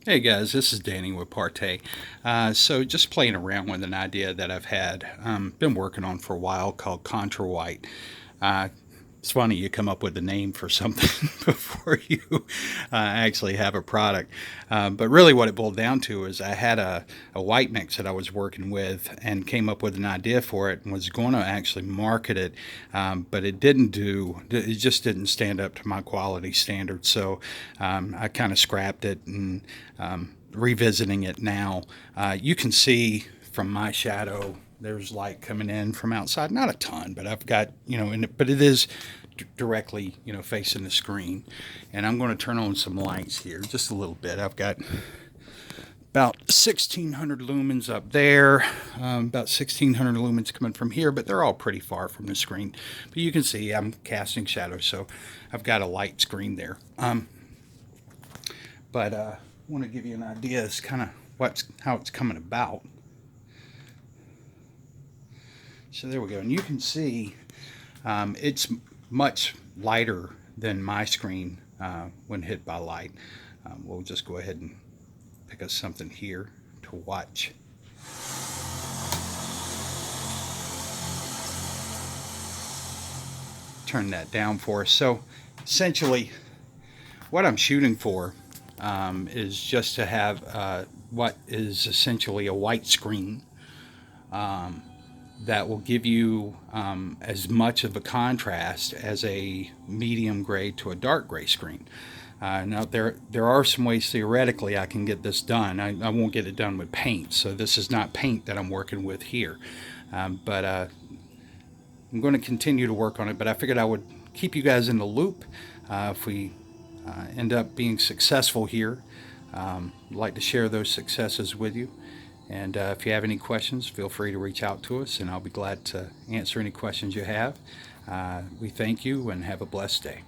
Hey guys, this is Danny with ParTay. So just playing around with an idea that I've had, been working on for a while called Contra-white. Uh, it's funny you come up with a name for something before you actually have a product. But really, what it boiled down to is I had a white mix that I was working with and came up with an idea for it and was going to actually market it, but it just didn't stand up to my quality standards. So I kind of scrapped it and revisiting it now. You can see from my shadow there's light coming in from outside, not a ton, but I've got, but it is directly, facing the screen. And I'm going to turn on some lights here just a little bit. I've got about 1600 lumens up there, about 1600 lumens coming from here, but they're all pretty far from the screen. But you can see I'm casting shadows, so I've got a light screen there. But I want to give you an idea as kind of how it's coming about. So there we go, and you can see it's much lighter than my screen when hit by light. We'll just go ahead and pick us something here to watch. Turn that down for us. So essentially, what I'm shooting for is just to have what is essentially a white screen that will give you as much of a contrast as a medium gray to a dark gray screen. Now there are some ways theoretically I can get this done. I won't get it done with paint, so this is not paint that I'm working with here. But I'm going to continue to work on it. But I figured I would keep you guys in the loop if we end up being successful here. I'd like to share those successes with you. And if you have any questions, feel free to reach out to us, and I'll be glad to answer any questions you have. We thank you and have a blessed day.